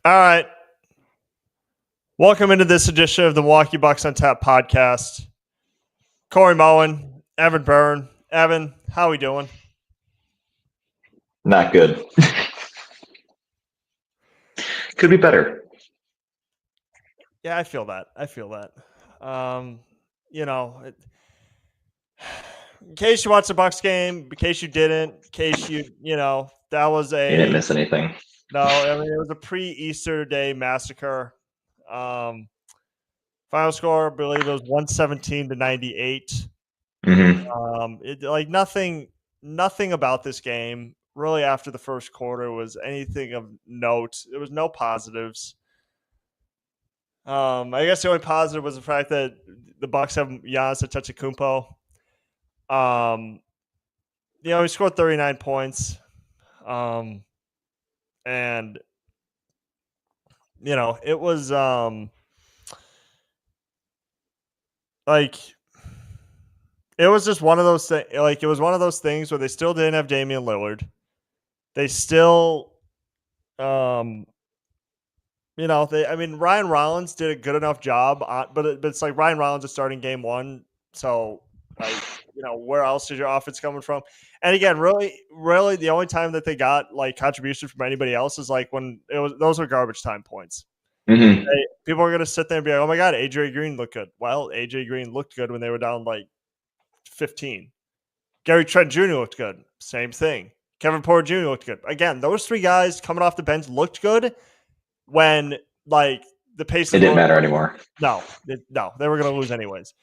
All right. Welcome into this edition of the Milwaukee Bucks on Tap podcast. Corey Moen, Evan Byrne. Evan, how we doing? Not good. Could be better. Yeah, I feel that. In case you watched the Bucks game, in case you didn't, in case that was You didn't a miss anything. no. I mean, it was a pre-Easter Day massacre. Final score, I believe it was 117-98. Nothing about this game really after the first quarter was anything of note. There was no positives. I guess the only positive was the fact that the Bucks have Giannis Antetokounmpo. He scored 39 points. And it was it was just one of those things. Like, it was one of those things where they still didn't have Damian Lillard. They still, Ryan Rollins did a good enough job, but it's like Ryan Rollins is starting game one. So, where else is your offense coming from? And again, really, the only time that they got like contribution from anybody else is like when those were garbage time points. Mm-hmm. People are going to sit there and be like, oh my God, AJ Green looked good. Well, AJ Green looked good when they were down like 15. Gary Trent Jr. looked good. Same thing. Kevin Porter Jr. looked good. Again, those three guys coming off the bench looked good when like the Pacers. It didn't matter anymore. No, they were going to lose anyways.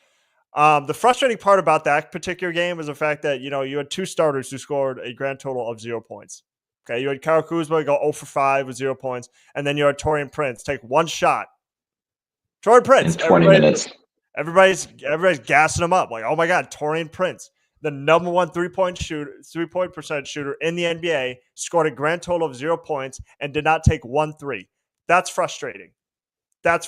The frustrating part about that particular game was the fact that you had two starters who scored a grand total of 0 points. Okay, you had Kyle Kuzma go 0 for 5 with 0 points, and then you had Taurean Prince take one shot. Taurean Prince in 20 minutes. Everybody's gassing him up like, oh my God, Taurean Prince, the number one 3-point percent shooter in the NBA, scored a grand total of 0 points and did not take 1 3. That's frustrating. And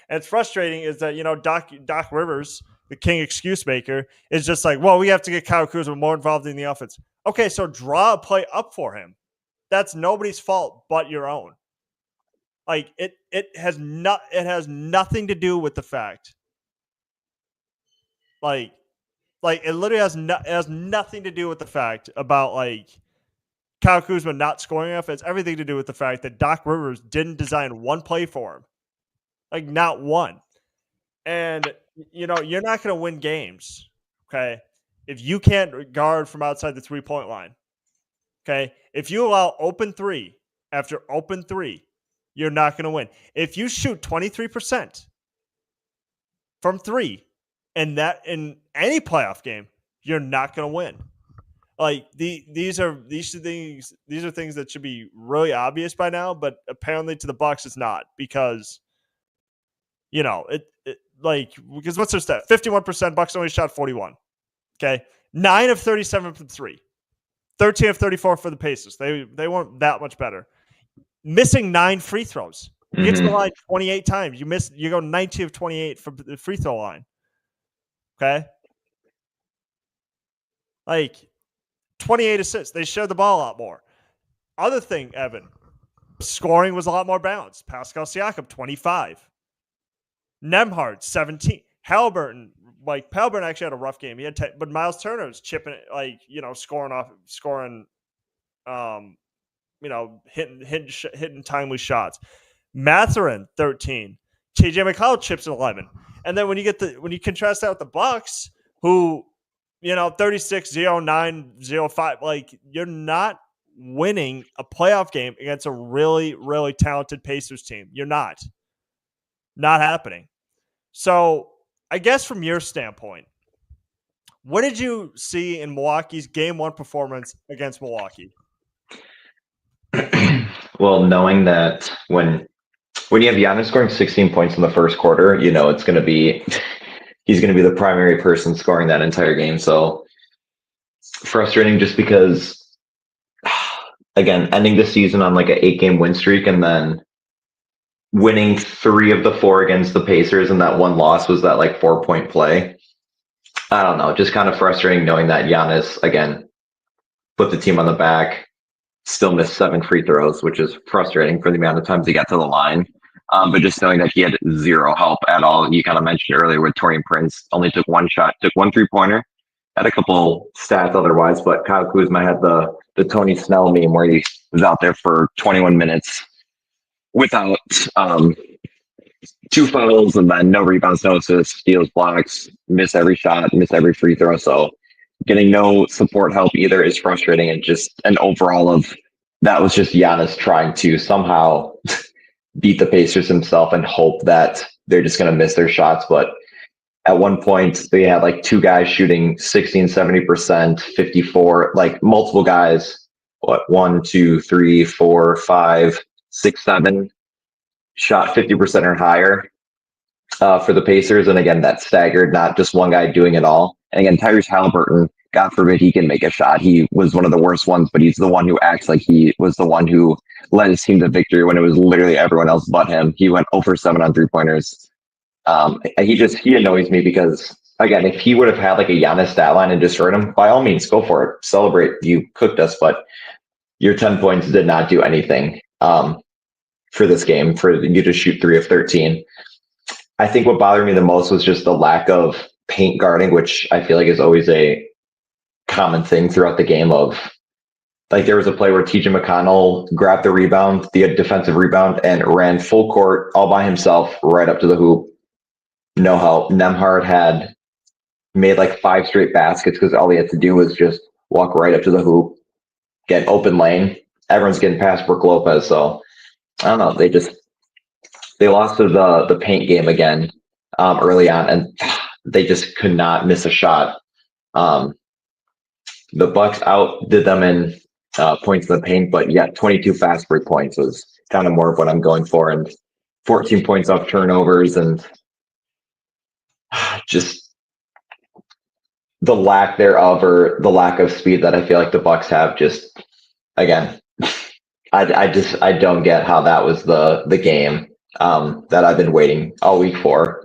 it's frustrating is that Doc Rivers, the king excuse maker, is just like, well, we have to get Kyle Kuzma more involved in the offense. Okay, so draw a play up for him. That's nobody's fault but your own. Like it has nothing to do with the fact. Like it literally has nothing to do with the fact about like Kyle Kuzma not scoring enough. It's everything to do with the fact that Doc Rivers didn't design one play for him. Like, not one. And you're not going to win games, okay, if you can't guard from outside the 3-point line. Okay, if you allow open three after open three, you're not going to win. If you shoot 23% from three, and that in any playoff game, you're not going to win. Like these are things that should be really obvious by now, but apparently to the Bucks it's not, because because what's their stat? 51%. Bucks only shot 41. Okay, 9 of 37 from 3, 13 of 34 for the Pacers. They weren't that much better. Missing 9 free throws. You get to the line 28 times. You go 19 of 28 from the free throw line. Okay, like 28 assists. They shared the ball a lot more. Other thing, Evan, scoring was a lot more balanced. Pascal Siakam 25. Nembhard 17. Halliburton actually had a rough game. He had but Miles Turner was chipping it, scoring, hitting timely shots. Mathurin 13. TJ McConnell chips at 11. And then when you contrast that with the Bucks, who 36, 0-9, 0-5, like, you're not winning a playoff game against a really, really talented Pacers team. You're not happening. So I guess from your standpoint, what did you see in Milwaukee's game one performance against Milwaukee? Well, knowing that when you have Giannis scoring 16 points in the first quarter, he's going to be the primary person scoring that entire game. So frustrating, just because, again, ending the season on like an 8-game win streak and then winning 3 of the 4 against the Pacers, and that one loss was that like 4-point play. I don't know, just kind of frustrating knowing that Giannis, again, put the team on the back, still missed 7 free throws, which is frustrating for the amount of times he got to the line. But just knowing that he had zero help at all. You kind of mentioned earlier with Torian Prince, only took one shot, took one 3-pointer, had a couple stats otherwise, but Kyle Kuzma had the Tony Snell meme where he was out there for 21 minutes without 2 fouls and then no rebounds, no assists, steals, blocks, miss every shot, miss every free throw. So getting no support help either is frustrating, and just an overall of that was just Giannis trying to somehow beat the Pacers himself and hope that they're just going to miss their shots. But at one point they had like 2 guys shooting 60 and 70%, 54, like multiple guys, 1, 2, 3, 4, 5, 6, 7 shot 50% or higher for the Pacers. And again, that staggered, not just one guy doing it all. And again, Tyrese Halliburton, God forbid he can make a shot. He was one of the worst ones, but he's the one who acts like he was the one who led his team to victory when it was literally everyone else but him. He went 0 for 7 on 3-pointers. He annoys me because, again, if he would have had like a Giannis stat line and destroyed him, by all means, go for it. Celebrate. You cooked us, but your 10 points did not do anything for this game, for you to shoot 3 of 13. I think what bothered me the most was just the lack of paint guarding, which I feel like is always a common thing throughout the game. Of like, there was a play where TJ McConnell grabbed the rebound, the defensive rebound, and ran full court all by himself right up to the hoop. No help. Nemhard had made like 5 straight baskets because all he had to do was just walk right up to the hoop, get open lane. Everyone's getting past Brook Lopez. So I don't know. They lost to the paint game again early on, and they just could not miss a shot. The Bucks outdid them in points in the paint, but yeah, 22 fast break points was kind of more of what I'm going for, and 14 points off turnovers, and just the lack thereof, or the lack of speed that I feel like the Bucks have. Just again, I don't get how that was the game that I've been waiting all week for.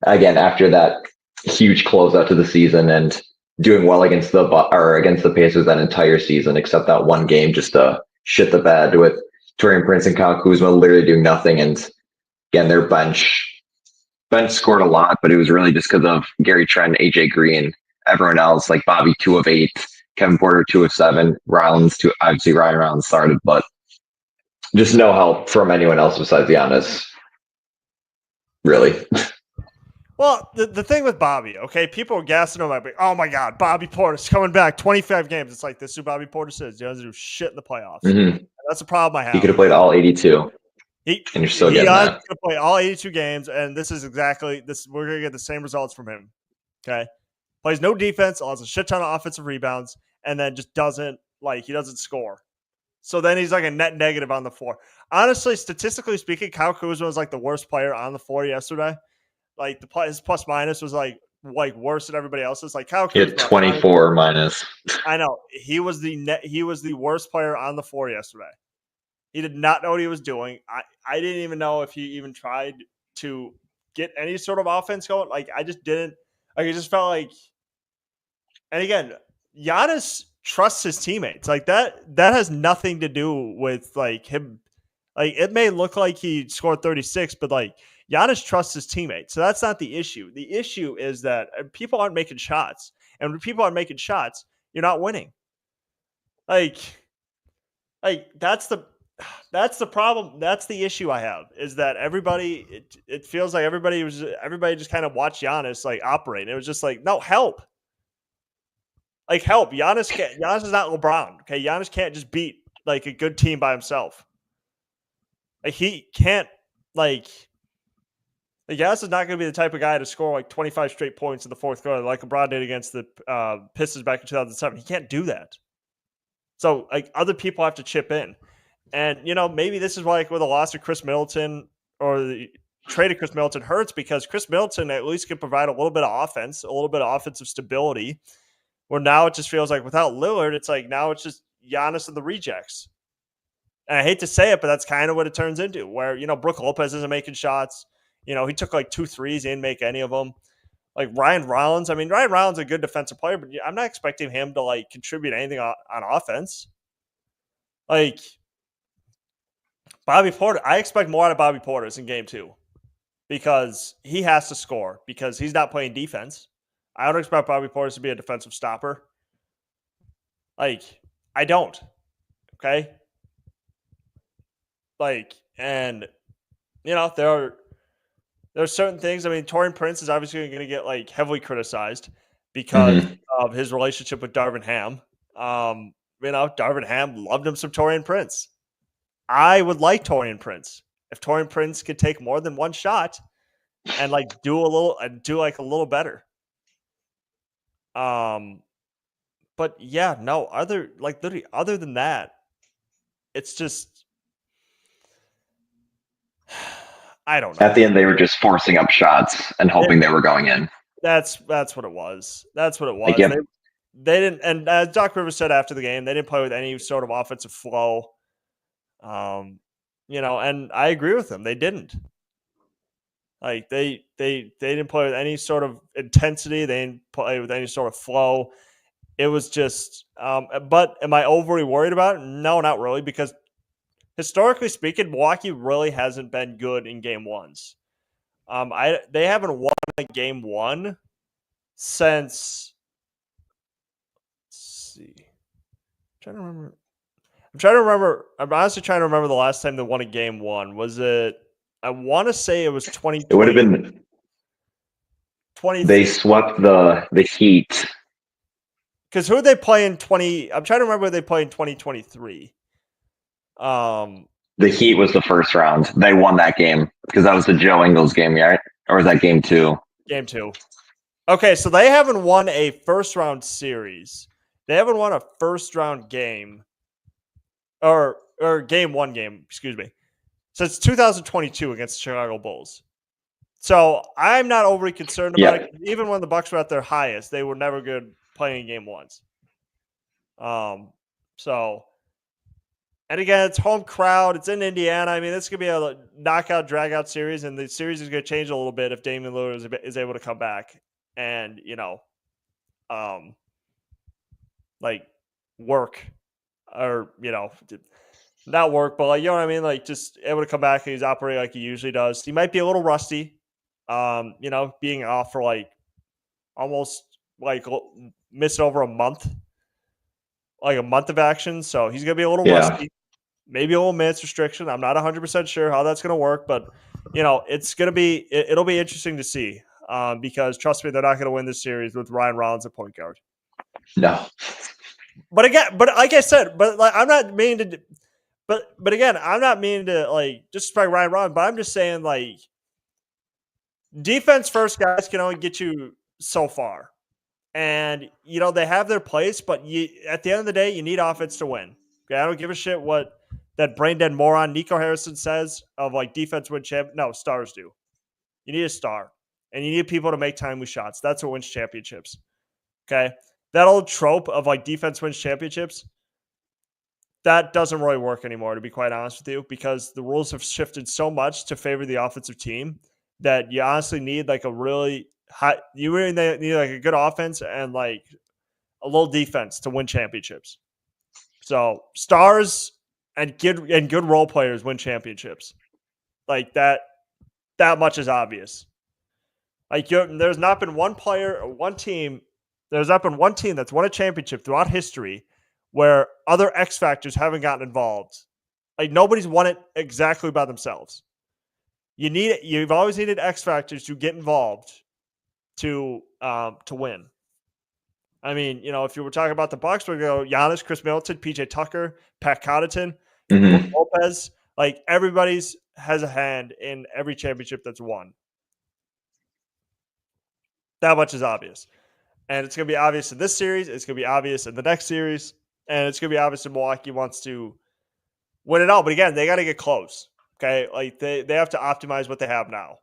Again, after that huge closeout to the season and doing well against the Pacers that entire season, except that one game just to shit the bed with Torian Prince and Kyle Kuzma literally doing nothing. And again, their bench scored a lot, but it was really just because of Gary Trent, AJ Green, everyone else, like Bobby 2 of 8, Kevin Porter 2 of 7, obviously Ryan Rollins started, but just no help from anyone else besides Giannis, really. Well, the thing with Bobby, okay, people are gassing him like, oh my God, Bobby Portis coming back, 25 games. It's like, this is who Bobby Portis is. He doesn't do shit in the playoffs. Mm-hmm. That's the problem I have. He could have played all 82. And you're still getting that. He's going to play all 82 games, and this is exactly this. We're going to get the same results from him. Okay, plays no defense, allows a shit ton of offensive rebounds, and then just doesn't score. So then he's like a net negative on the floor. Honestly, statistically speaking, Kyle Kuzma was like the worst player on the floor yesterday. Like his plus minus was like worse than everybody else's. Like Kyle Kuzma, he had 24 minus. I know he was the worst player on the floor yesterday. He did not know what he was doing. I didn't even know if he even tried to get any sort of offense going. Like, I just didn't. Like, it just felt like. And again, Giannis trusts his teammates. Like, that has nothing to do with like him. Like, it may look like he scored 36, but like Giannis trusts his teammates. So that's not the issue. The issue is that people aren't making shots, and when people aren't making shots, you're not winning. Like that's the problem. That's the issue I have, is that everybody, it feels like everybody just kind of watched Giannis like operate. And it was just like, no, help. Like, help. Giannis is not LeBron. Okay. Giannis can't just beat like a good team by himself. Like, he can't Giannis is not going to be the type of guy to score like 25 straight points in the fourth quarter like LeBron did against the Pistons back in 2007. He can't do that. So like, other people have to chip in. And, maybe this is why, like, with the loss of Chris Middleton or the trade of Chris Middleton hurts, because Chris Middleton at least can provide a little bit of offense, a little bit of offensive stability, where now it just feels like without Lillard, it's like now it's just Giannis and the rejects. And I hate to say it, but that's kind of what it turns into, where, Brook Lopez isn't making shots. He took like 2 threes. He didn't make any of them. Like Ryan Rollins. I mean, Ryan Rollins is a good defensive player, but I'm not expecting him to like contribute anything on offense. Like Bobby Portis, I expect more out of Bobby Portis in game 2 because he has to score because he's not playing defense. I don't expect Bobby Portis to be a defensive stopper. Like, I don't. Okay? Like, and there are certain things. I mean, Taurean Prince is obviously going to get like heavily criticized because of his relationship with Darvin Ham. Darvin Ham loved him some Taurean Prince. I would like Taurean Prince. If Taurean Prince could take more than one shot and like do a little better. But yeah, no, other than that, it's just I don't know. At the end, they were just forcing up shots and hoping they were going in. That's what it was. That's what it was. Like, yeah. They didn't, and as Doc Rivers said after the game, they didn't play with any sort of offensive flow. And I agree with them. They didn't. Like they didn't play with any sort of intensity. They didn't play with any sort of flow. It was just. But am I overly worried about it? No, not really, because historically speaking, Milwaukee really hasn't been good in game ones. They haven't won a game 1 since. Let's see. I'm honestly trying to remember the last time they won a game 1. Was it? I want to say it was 2020. It would have been 20. They swept the Heat. Because who did they play in 20? I'm trying to remember who they played in 2023. The Heat was the first round. They won that game because that was the Joe Ingles game, right? Or was that game 2? Game 2. Okay, so they haven't won a first round series. They haven't won a first round game, or game 1 game, excuse me, since 2022 against the Chicago Bulls. So I'm not overly concerned about it. Even when the Bucks were at their highest, they were never good playing game 1s. And again, it's home crowd. It's in Indiana. I mean, this could be a knockout, drag-out series, and the series is going to change a little bit if Damian Lillard is able to come back and, work, or, not work, but, like, you know what I mean? Like, just able to come back and he's operating like he usually does. He might be a little rusty, being off for, like, almost, like, missing over a month. Like a month of action, so he's going to be a little rusty. Maybe a little minutes restriction. I'm not 100% sure how that's going to work, but it's going to be it'll be interesting to see because trust me, they're not going to win this series with Ryan Rollins at point guard. No. But like I said, I'm not meaning to. But again, I'm not meaning to like disrespect Ryan Rollins, but I'm just saying like defense first guys can only get you so far. And, they have their place, but at the end of the day, you need offense to win. Okay, I don't give a shit what that brain dead moron Nico Harrison says of like defense win champ. No, stars do. You need a star, and you need people to make timely shots. That's what wins championships. Okay, that old trope of like defense wins championships, that doesn't really work anymore, to be quite honest with you, because the rules have shifted so much to favor the offensive team that you honestly need like a really you really need like a good offense and like a little defense to win championships. So stars and good role players win championships. Like that much is obvious. Like there's not been one player or one team. There's not been one team that's won a championship throughout history where other X factors haven't gotten involved. Like nobody's won it exactly by themselves. You've always needed X factors to get involved to win. I mean, if you were talking about the Bucks, we go Giannis, Chris Middleton, PJ Tucker, Pat Connaughton, Lopez. Like everybody's has a hand in every championship that's won. That much is obvious, and it's going to be obvious in this series. It's going to be obvious in the next series, and it's going to be obvious if Milwaukee wants to win it all. But again, they got to get close. Okay, like they have to optimize what they have now.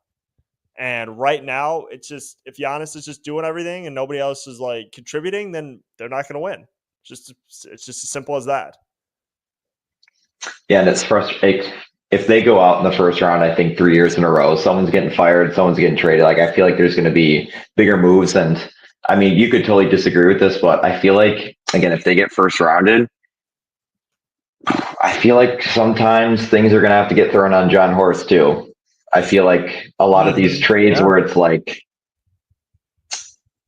And right now, it's just if Giannis is just doing everything and nobody else is like contributing, then they're not going to win. It's just as simple as that. Yeah, and it's frustrating. If they go out in the first round, I think 3 years in a row, someone's getting fired, someone's getting traded. Like I feel like there's going to be bigger moves. And I mean, you could totally disagree with this, but I feel like again, if they get first rounded, I feel like sometimes things are going to have to get thrown on John Horst too. I feel like a lot of these trades where it's like,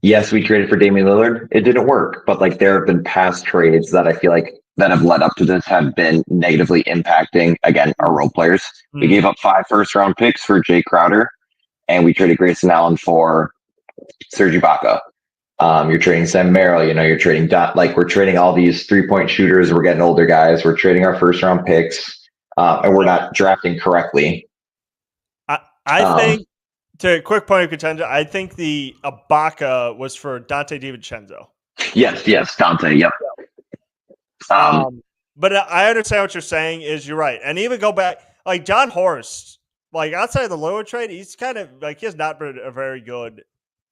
yes, we traded for Damian Lillard. It didn't work, but like there have been past trades that I feel like that have led up to this have been negatively impacting, again, our role players. We gave up 5 first-round picks for Jay Crowder, and we traded Grayson Allen for Serge Ibaka. You're trading Sam Merrill, you're trading we're trading all these 3-point shooters. We're getting older guys. We're trading our first-round picks, and we're not drafting correctly. I think, to a quick point of contention, I think the Ibaka was for Dante DiVincenzo. Yes, Dante, yep. But I understand what you're saying. You're right, and even go back like John Horst, like outside of the Lillard trade, he's kind of like he has not been a very good.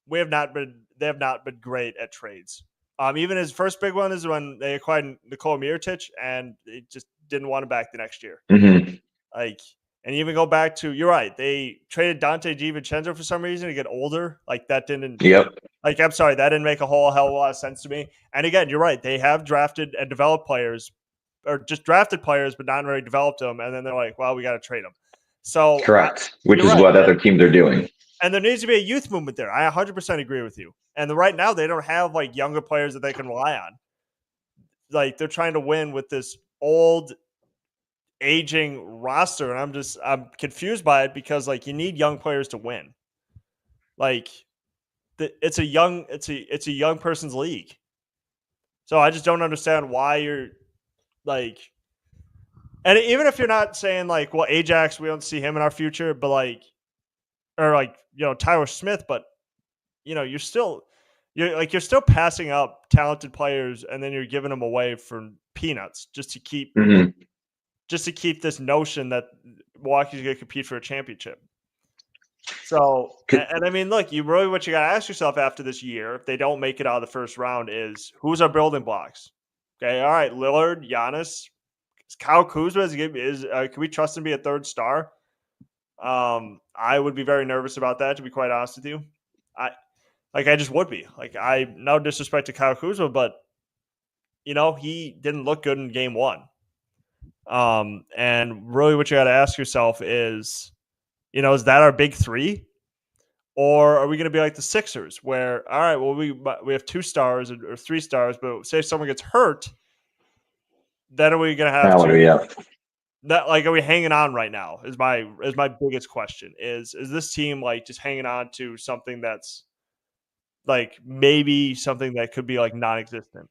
They have not been great at trades. Even his first big one is when they acquired Nikola Mirotic, and they just didn't want him back the next year. Like, and even go back to, you're right, they traded Dante DiVincenzo for some reason to get older. Like that didn't. Yep. Like, I'm sorry, that didn't make a whole hell of a lot of sense to me. And again, you're right, they have drafted and developed players, or just drafted players, but not really developed them. And then they're like, well, we got to trade them. So correct, which is what other teams are doing. And there needs to be a youth movement there. I 100% agree with you. And right now, they don't have like younger players that they can rely on. Like they're trying to win with this old, aging roster, and I'm confused by it because like you need young players to win. Like it's a young person's league. So I just don't understand why you're like. And even if you're not saying like, well, Ajax, we don't see him in our future, but like, or like, Tyler Smith, but you're still passing up talented players and then you're giving them away for peanuts just to keep this notion that Milwaukee's going to compete for a championship. So, and I mean, look, what you got to ask yourself after this year, if they don't make it out of the first round, is who's our building blocks? Okay, all right, Lillard, Giannis, Kyle Kuzma can we trust him to be a third star? I would be very nervous about that, to be quite honest with you. I just would be. Like, no disrespect to Kyle Kuzma, but he didn't look good in game 1. And really what you got to ask yourself is, is that our big 3? Or are we going to be like the Sixers where, all right, well, we have 2 stars or 3 stars, but say if someone gets hurt, then are we going to have that, like, are we hanging on right now is my biggest question. Is this team like just hanging on to something that's like maybe something that could be like non-existent?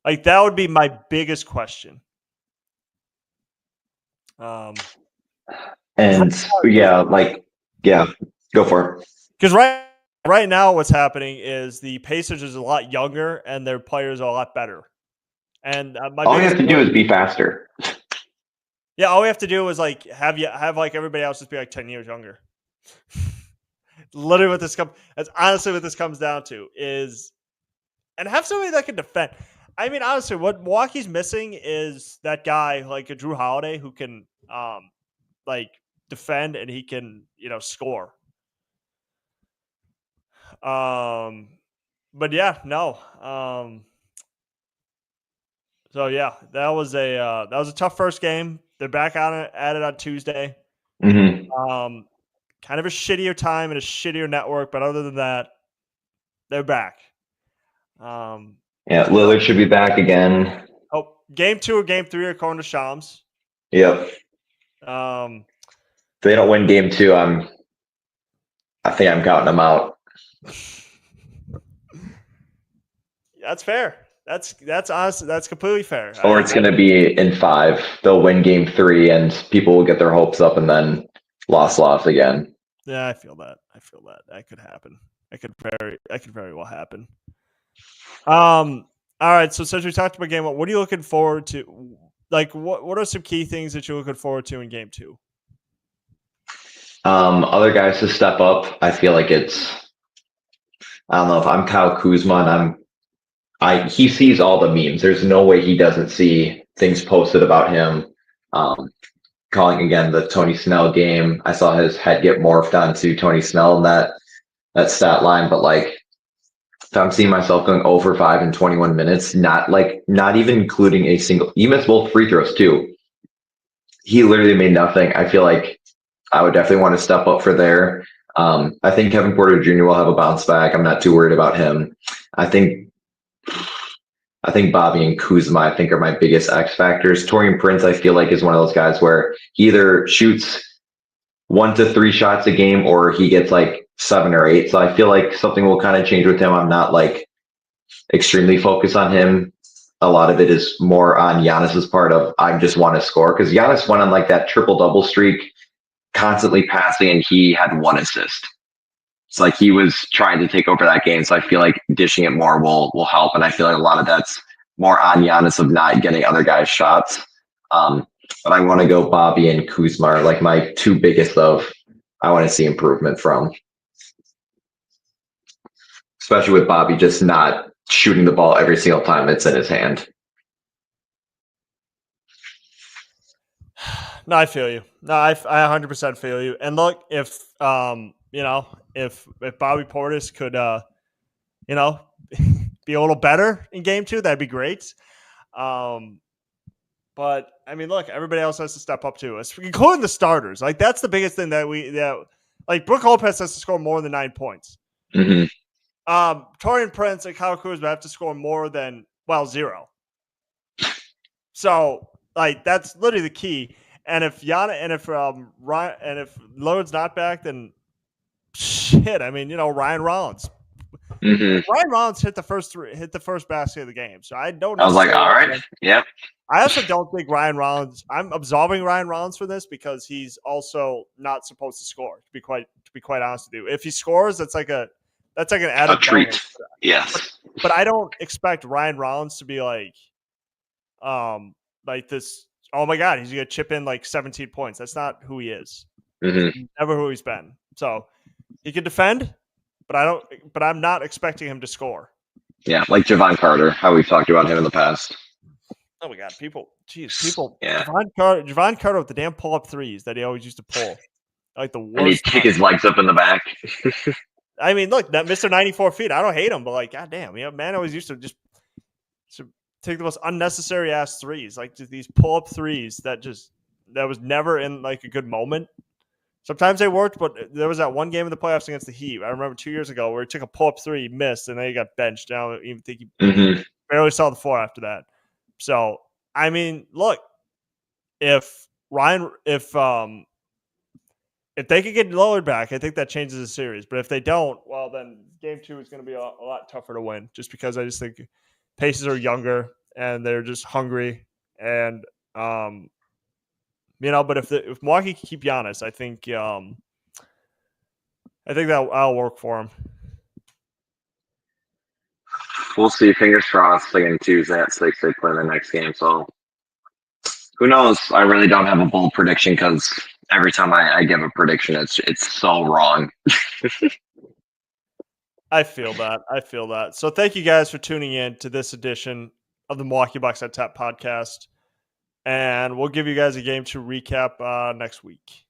Like that would be my biggest question. Go for it. Because right now what's happening is the Pacers is a lot younger and their players are a lot better. And all you have to do is be faster. Yeah, all we have to do is like have like everybody else just be like 10 years younger. Literally that's honestly what this comes down to is, and have somebody that can defend. I mean, honestly, what Milwaukee's missing is that guy like a Drew Holiday who can like defend and he can, score. But yeah, no. So yeah, that was a tough first game. They're back at it on Tuesday. Kind of a shittier time and a shittier network, but other than that, they're back. Lillard should be back again. Oh, game 2 or game 3 are going to Shams. Yep. If they don't win game 2, I think I'm counting them out. That's fair. That's honest. That's completely fair. Or it's going to be in 5. They'll win game 3, and people will get their hopes up, and then loss again. Yeah, I feel that. That could happen. That could very well happen. All right. So since we talked about game 1, what are you looking forward to? Like, what are some key things that you're looking forward to in game 2? Other guys to step up. I feel like I don't know if I'm Kyle Kuzma and he sees all the memes. There's no way he doesn't see things posted about him. Calling again the Tony Snell game. I saw his head get morphed onto Tony Snell in that stat line, but like So I'm seeing myself going 0 for 5 in 21 minutes, not even including a single. You missed both free throws too. He literally made nothing. I feel like I would definitely want to step up for there. I think Kevin Porter Jr. will have a bounce back. I'm not too worried about him. I think Bobby and Kuzma, I think, are my biggest X factors. Torian Prince, I feel like, is one of those guys where he either shoots 1 to 3 shots a game or he gets like 7 or 8. So I feel like something will kind of change with him. I'm not like extremely focused on him. A lot of it is more on Giannis's part of I just want to score, because Giannis went on like that triple double streak, constantly passing, and he had 1 assist. It's like he was trying to take over that game. So I feel like dishing it more will help. And I feel like a lot of that's more on Giannis of not getting other guys shots. But I want to go Bobby and Kuzma are like my 2 biggest of I want to see improvement from. Especially with Bobby just not shooting the ball every single time it's in his hand. No, I feel you. No, I 100% feel you. And look, if if Bobby Portis could be a little better in game 2, that'd be great. But I mean, look, everybody else has to step up too, including the starters. Like that's the biggest thing that like Brook Lopez has to score more than 9 points. Mm-hmm. Torian Prince and Kyle Kuzma have to score more than 0. So like that's literally the key. And if Ryan and if Lillard's not back, then shit. I mean, Ryan Rollins. Mm-hmm. Ryan Rollins hit the first basket of the game. So I don't. I was like, all right, yep. I also don't think Ryan Rollins. I'm absolving Ryan Rollins for this because he's also not supposed to score. To be quite honest with you, if he scores, that's like an added treat. bonus. Yes, but I don't expect Ryan Rollins to be like this. Oh my God, he's gonna chip in like 17 points. That's not who he is. mm-hmm. Never who he's been. So he can defend, but I'm not expecting him to score. Yeah, like Javon Carter, how we've talked about him in the past. Oh my God, people. Yeah. Javon Carter with the damn pull-up threes that he always used to pull. Like the worst. And he'd kick his legs up in the back. I mean, look, that Mr. 94 feet, I don't hate him, but like, goddamn, man always used to just take the most unnecessary ass threes, like just these pull-up threes that was never in like a good moment. Sometimes they worked, but there was that one game in the playoffs against the Heat. I remember 2 years ago where he took a pull-up three, missed, and then he got benched. I don't even think he barely saw the floor after that. So, I mean, look, if they could get Lillard back, I think that changes the series. But if they don't, well, then game 2 is going to be a lot tougher to win, just because I just think Pacers are younger and they're just hungry. And, but if Milwaukee can keep Giannis, I think that'll work for him. We'll see. Fingers crossed. Again, Tuesday at 6, they play the next game. So who knows? I really don't have a bold prediction because every time I give a prediction, it's so wrong. I feel that. So thank you guys for tuning in to this edition of the Milwaukee Bucks at Tap podcast. And we'll give you guys a game to recap next week.